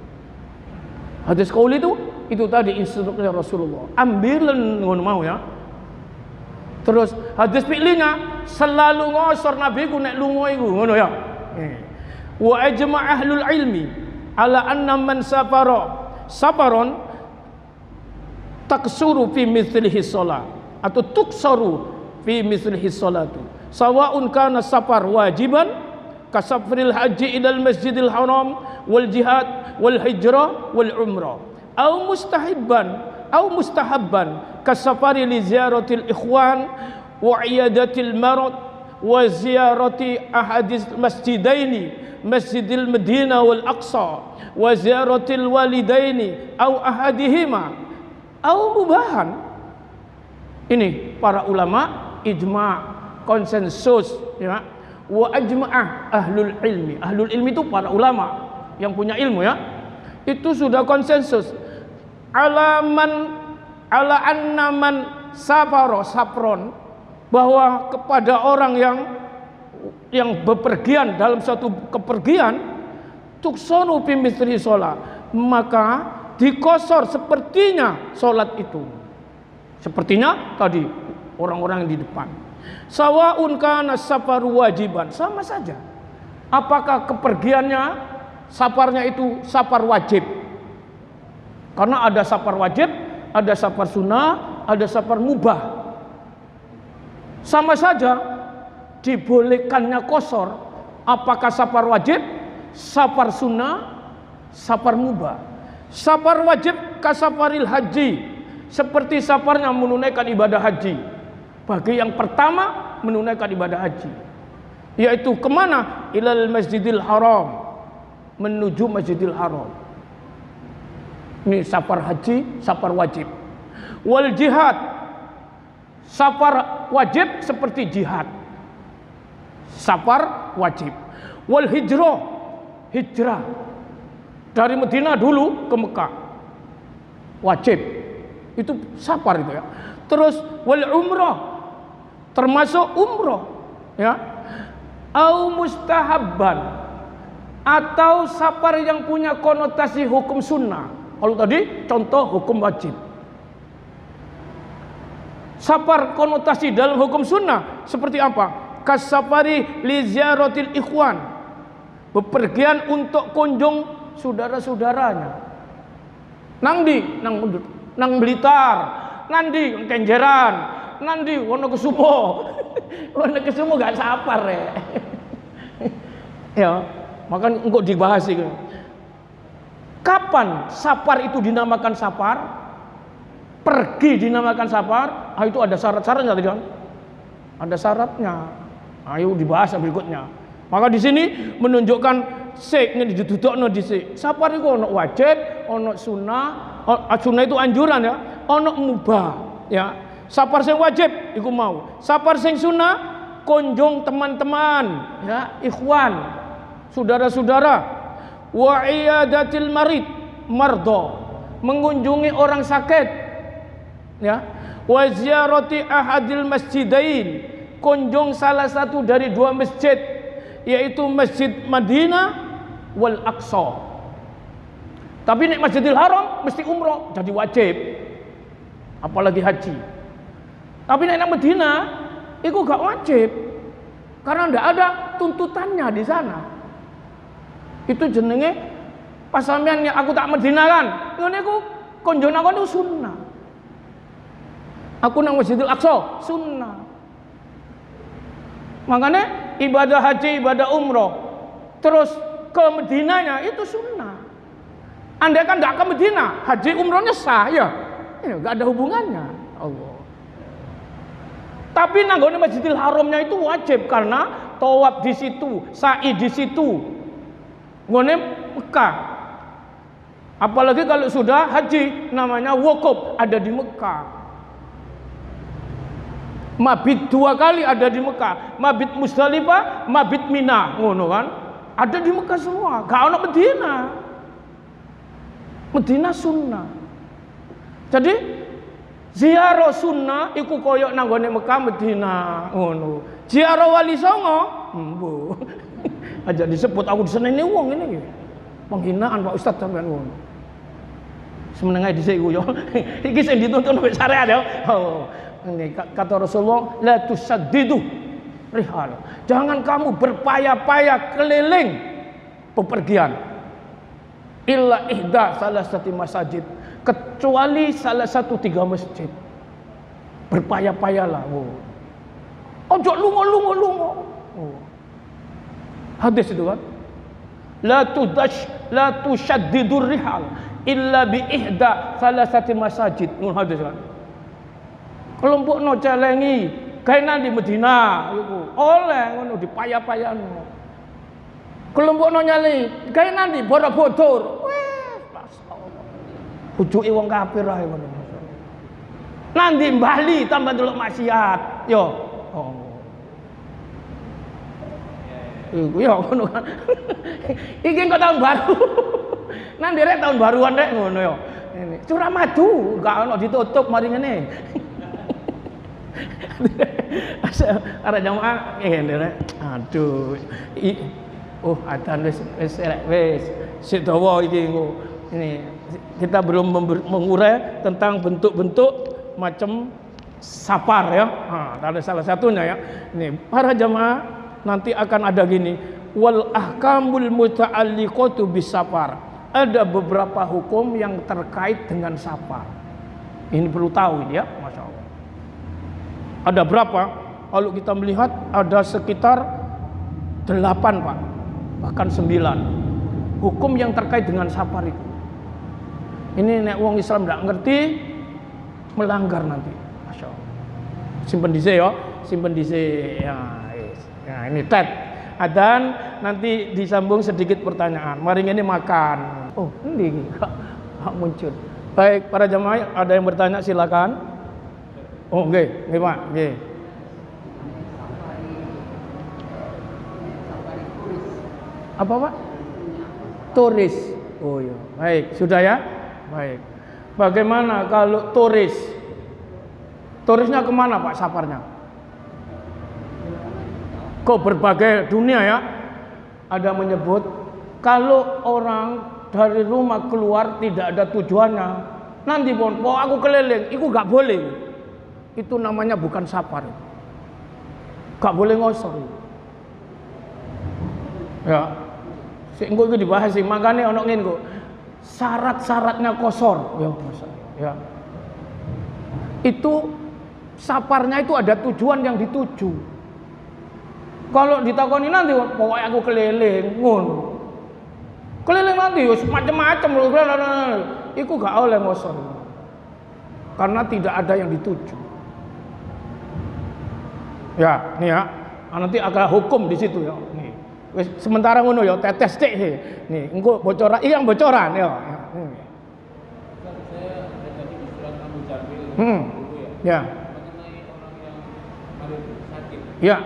Hadis qauli itu tadi instruksinya Rasulullah. Ambilan ngono mau ya. Terus hadis fi'linya selalu ngosor Nabi ku nek lunga iku ngono ya. Wa ajma' ahlul ilmi ala anna man safaron taksuru fi mithlihi shalah atau tuksaru fi mithlihi salatu. Sawa'un kana safar wajiban kasafril haji ilal masjidil haram wal jihad wal hijrah wal umrah au mustahabban kasafari li ziyaratil ikhwan wa iyadatil marad wa ziyarati ahadis masjidaini masjidil Madinah wal Aqsa wa ziyaratil walidaini au ahadihima au mubahan. Ini para ulama ijma' konsensus ya. Wa ajma'ah ahlul ilmi. Ahlul ilmi itu para ulama yang punya ilmu ya. Itu sudah konsensus. Ala anna man safron, bahwa kepada orang yang bepergian dalam suatu kepergian tuksonu fi mithli shalah, maka dikosor sepertinya salat itu. Sepertinya tadi orang-orang yang di depan. Sawa'un kana safaru wajiban, sama saja. Apakah kepergiannya safarnya itu safar wajib? Karena ada safar wajib, ada safar sunnah, ada safar mubah. Sama saja dibolehkannya qashar. Apakah safar wajib, safar sunnah, safar mubah? Safar wajib kasafaril haji, seperti safarnya menunaikan ibadah haji. Bagi yang pertama menunaikan ibadah haji, yaitu kemana? Ilal masjidil haram, menuju masjidil haram. Ini safar haji, safar wajib. Wal jihad, safar wajib seperti jihad, safar wajib. Wal hijrah, hijrah dari Madinah dulu ke Mekah, wajib. Itu safar itu ya. Terus wal umrah, termasuk umrah ya. Au mustahabban, atau safar yang punya konotasi hukum sunnah. Kalau tadi contoh hukum wajib. Safar konotasi dalam hukum sunnah seperti apa? Kasafari li ziyaratil ikhwan, bepergian untuk kunjung saudara-saudaranya. Nang Blitar, nandi Kenjeran, nandi Wonokusumo. Wonokusumo gak safar ya. Ya, makanya engkau dibahas itu. Kapan safar itu dinamakan safar? Pergi dinamakan safar? Ah, itu ada syarat-syaratnya tidak? Ada syaratnya. Ayo dibahas berikutnya. Maka di sini menunjukkan seknya didudukno dhisik. Safar itu ono wajib, ono sunnah. Sunnah itu anjuran ya. Ono mubah ya. Safar sing wajib iku mau. Safar sing sunnah kunjung teman-teman ya, ikhwan, saudara-saudara. Wa iyadatil marid, mardo, mengunjungi orang sakit ya. Wa ziyarati ahadil masjidain, kunjung salah satu dari dua masjid, yaitu Masjid Madinah wal Aqsa. Tapi nek Masjidil Haram mesti umroh, jadi wajib. Apalagi haji. Tapi nek Madinah itu gak wajib. Karena ndak ada tuntutannya di sana. Itu jenenge pas sampean aku tak Madinah kan. Ngene iku konjon aku itu sunnah. Aku nang Masjidil Aqsa sunnah. Makanya ibadah haji, ibadah umroh terus ke Madinahnya itu sunnah. Andai kan tidak ke Madinah, haji umrohnya sah ya, nggak ada hubungannya. Allah. Tapi nanggone Masjidil Haramnya itu wajib karena tawaf di situ, sa'i di situ. Ngone Mekah. Apalagi kalau sudah haji namanya wukuf, ada di Mekah. Mabit 2 kali ada di Mekah. Mabit Musdalifah, mabit Mina, ngono kan? Ada di Mekah semua, gak ono Madinah. Madinah sunnah. Jadi ziarah sunnah iku koyok nanggone Mekah Madinah ngono. Ziarah Wali Songo, mbuh. Aja disebut aku diseneni wong ini. Penghinaan Pak Ustaz sampean ngono. Semenenge dhisik ku yo. Iki sing dituntun wis syariat ya. Oh. Ini kata Rasulullah, la tusaddidu rihal. Jangan kamu berpayah-payah keliling bepergian. Illa ihda salah satu masjid, kecuali salah satu 3 masjid. Berpayah-payahlah. Ojo lungo. Hadis itu kan. La tusaddidur rihal illa bi ihda salah satu masjid. Hadis kan. Kelompok no celengi kainan di Medina iku oleh ngono dipayah-payahno. Kelompok no nyali kainan di Borobudur. Wes masyaallah. Ujuke wong kafir ae ngono. Nanti Bali tambah delok maksiat. Yo. Oh. Iku yo ngono kan. Iki kok tahun baru. Nanti rek tahun baruan rek ngono yo. Ini Suramadu gak ono ditutup mari ngene. Ada jamaah ngene rek. Aduh. Adzan wis sitawa iki ini kita belum mengurai tentang bentuk-bentuk macam safar ya. Ada salah satunya ya. Ini para jamaah nanti akan ada gini, wal ahkamul muta'alliqatu bis safar. Ada beberapa hukum yang terkait dengan safar. Ini perlu tahu ya, Masya Allah. Ada berapa? Kalau kita melihat ada sekitar 8 Pak, bahkan 9 hukum yang terkait dengan safar itu. Ini nek wong Islam tidak ngerti melanggar nanti. Masya Allah. Simpen dhisik ya, simpen dhisik ya. Nah ini tet. Adzan nanti disambung sedikit pertanyaan. Mari ini makan. Oh ini gak muncul. Baik para jamaah ada yang bertanya silakan. Oh nggih, nggih Pak, nggih. Apa Pak? Turis. Oh iya. Baik, sudah ya? Baik. Bagaimana kalau turis? Turisnya kemana Pak safarnya? Ke berbagai dunia ya. Ada menyebut kalau orang dari rumah keluar tidak ada tujuannya, nanti pun aku keliling, itu gak boleh. Itu namanya bukan safar, gak boleh ngosor. Ya, sing itu dibahas sih, makanya ono ngene kok. Syarat-syaratnya kosor, ya. Itu safarnya itu ada tujuan yang dituju. Kalau ditakoni nanti, pokoknya aku keliling, ngono. Keliling nanti, macam-macam loh. Iku gak oleh ngosor, karena tidak ada yang dituju. Ya, nih ya, nanti agak hukum di situ ya. Nih, sementara ngono ya, tetes cek nih, engko bocoran, yang bocoran ya. Ya. Ya.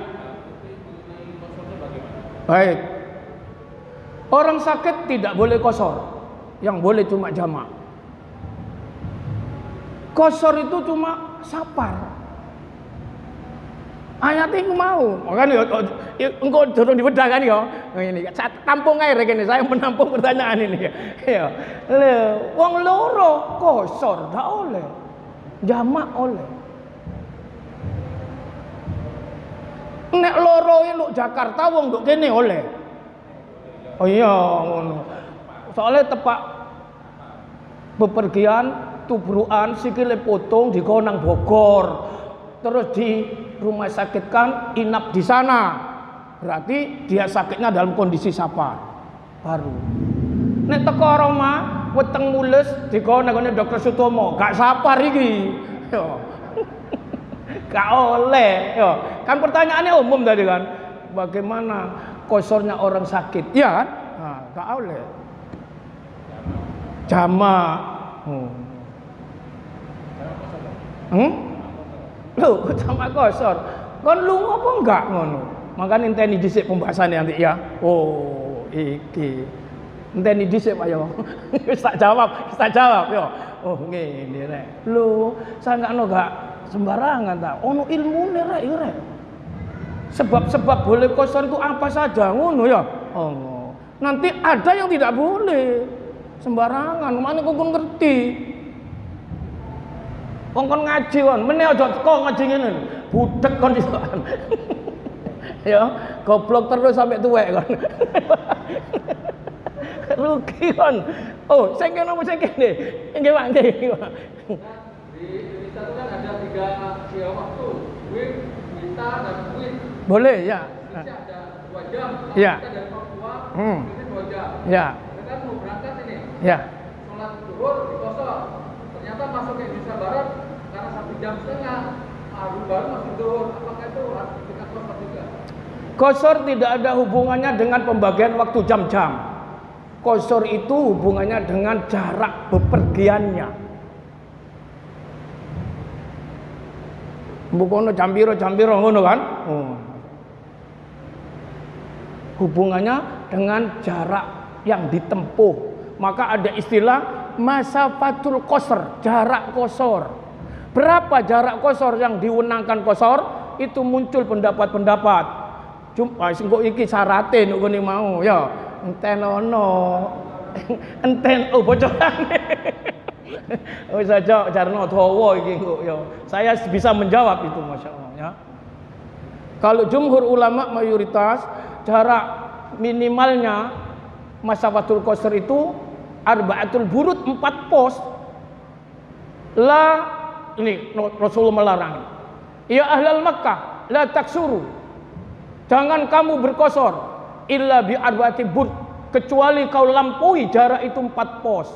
Baik. Orang sakit tidak boleh kosor. Yang boleh cuma jamak. Kosor itu cuma safar. Ayatnya aku mau. Makanya engkau dorong di bedah kan ya. Ini tampung air gini. Saya menampung pertanyaan ini. Ya. Wong loro kosor ndak oleh. Jamak oleh. Nek loro lu Jakarta wong nduk kene oleh. Oh iya ngono. Soalnya tepak bepergian tubrukan sikile potong di Konang Bogor. Terus di rumah sakit kan inap di sana. Berarti dia sakitnya dalam kondisi safar. Baru. Nek teko Roma weteng mules di Konang Dokter Sutomo, gak safar iki. Yo. Gak oleh. Yo. Kan pertanyaannya umum tadi kan. Bagaimana kosornya orang sakit? Iya kan? Nah, gak oleh. Jamak. Loh, jamak kosor. Kon lu apa enggak ngono? Makanya inteni dhisik pembahasannya nanti ya. Oh, iki. Inteni dhisik Pak yo. Wis tak jawab yo. Oh, ngene rek. Lho, sangkano gak sembarangan ta. Ono ilmune rek. Sebab-sebab boleh kosor itu apa saja ngono ya. Oh. Nanti ada yang tidak boleh. Sembarangan, mana kok ngerti. Wong kon ngaji kon, meneh aja teko ngaji ngene. Budek kon isokan. Ya, goblok terus sampai tuwek kon. Rugi kon. Oh, sing kene apa sing kene? Nggih, Pak, nggih. Di Indonesia itu kan ada 3 waktu. Wib, Wita, dan Wib. Boleh, ya. Indonesia ada 2 jam. Ya. Kita dari Papua, ini 2 jam. Ya. Kita mau berangkat ini. Ya. Sholat zuhur di kosor. Ternyata masuk ke Indonesia Barat karena 1,5 jam. Baru masuk zuhur. Apakah itu harus kita kosor juga? Kosor tidak ada hubungannya dengan pembagian waktu jam-jam. Kosor itu hubungannya dengan jarak bepergiannya. Bukono jambiro ngono kan? Hubungannya dengan jarak yang ditempuh. Maka ada istilah masafatul qasr, jarak kosor. Berapa jarak kosor yang diwenangkan kosor? Itu muncul pendapat-pendapat. Cuma singgo iki syarate nek ngene mau ya. Enten ono. Enten bocorane. Oh saja jarno dawa iki kok ya. Saya bisa menjawab itu masyaallah ya. Kalau jumhur ulama mayoritas jarak minimalnya masafatul qasr itu arba'atul burud 4 pos. Ini Rasulullah melarang. Ya ahlal Makkah la taksuru. Jangan kamu berkosor illa bi arba'ati burd, kecuali kau lampaui jarak itu 4 pos.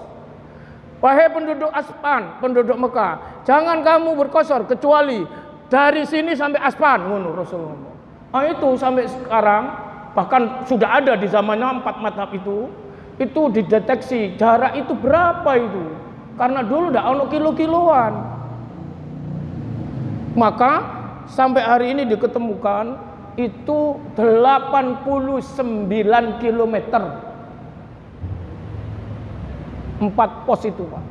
Wahai penduduk Aspan, penduduk Mekah, jangan kamu berkosor kecuali dari sini sampai Aspan, ngono Rasulullah. Nah, itu sampai sekarang bahkan sudah ada di zamannya 4 mazhab itu dideteksi jarak itu berapa itu. Karena dulu ndak ono kilo-kiloan. Maka sampai hari ini diketemukan itu 89 kilometer. 4 pos itu Pak.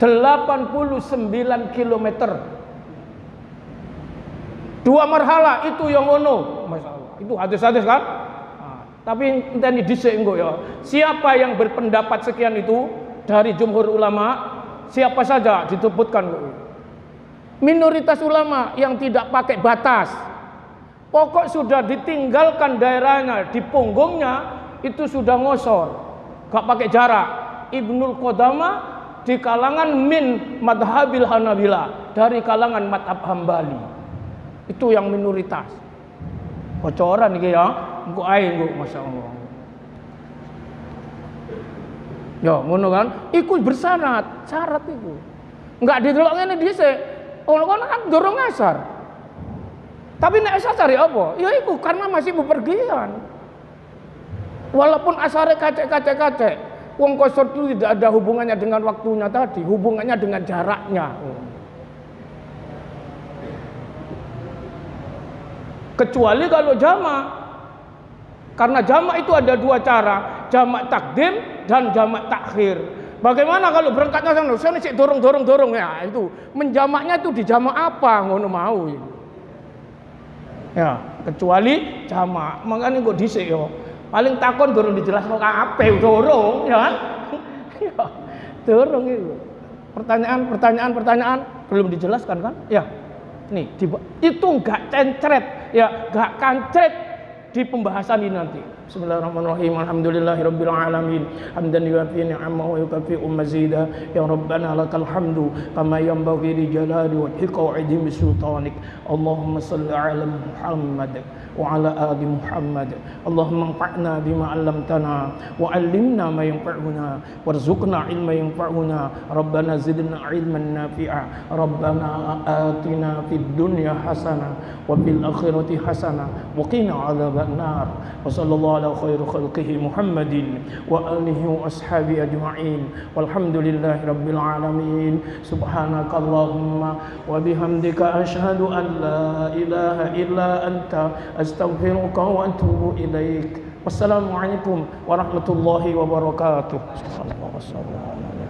89 kilometer. 2 marhala itu yang ono. Masyaallah. Itu hadis-hadis kan? Nah, Tapi enteni dhisik engko ya. Siapa yang berpendapat sekian itu dari jumhur ulama? Siapa saja disebutkan. Minoritas ulama yang tidak pakai batas. Pokok sudah ditinggalkan daerahnya, di punggungnya itu sudah ngosor, gak pakai jarak. Ibnul Qudamah di kalangan min madhabil Hanabila, dari kalangan madhab Hambali. Itu yang minoritas. Bocoran iki ya, engko ae engko masyaallah. Ya, ngono kan? Iku bersyarat, syarat iku. Enggak didelok ngene dhisik. Ono kan dorong asar. Tapi nek asar cari apa? Ya iku karena masih bepergian. Walaupun asare kacek-kacek, wong qasar itu tidak ada hubungannya dengan waktunya tadi, hubungannya dengan jaraknya. Kecuali kalau jamak. Karena jamak itu ada dua cara, jamak takdim dan jamak takhir. Bagaimana kalau berangkatnya sana sik dorong ya, itu menjamaknya itu di jamak apa ngono mau. Ya, kecuali jamak. Makanya kok dhisik yo. Paling takon dorong dijelaskan kabeh dorong ya kan? Ya, dorong itu. Pertanyaan belum dijelaskan kan? Ya. Nih, itu enggak cencret, ya, enggak kancret di pembahasan ini nanti. Bismillahirrahmanirrahim. Alhamdulillahirabbil alamin. Hamdan yuwafi ni'amahu wa yukafi mazida. Ya Rabbana lakal hamdu kama yanbaghi li jalali wajhika wa 'idhimi sultanik. Allahumma shalli 'ala Muhammad wa 'ala ali Muhammad. Allahumma anfa'na bima 'allamtana wa 'allimna ma yanfa'una warzuqna 'ilma yanfa'una. Rabbana zidna 'ilman nafi'a. Rabbana atina fid dunya hasanah wa fil akhirati hasanah wa qina 'adzaban nar. Wa sallallahu ala khairu khalqihi Muhammadin wa alihi wa ashabi ajma'in. Walhamdulillahi rabbil alamin. Subhanakallahumma wa bihamdika asyhadu an la ilaha illa anta astaghfiruka wa atubu ilaik. Wassalamualaikum warahmatullahi wabarakatuh. Sallallahu alaihi wasallam.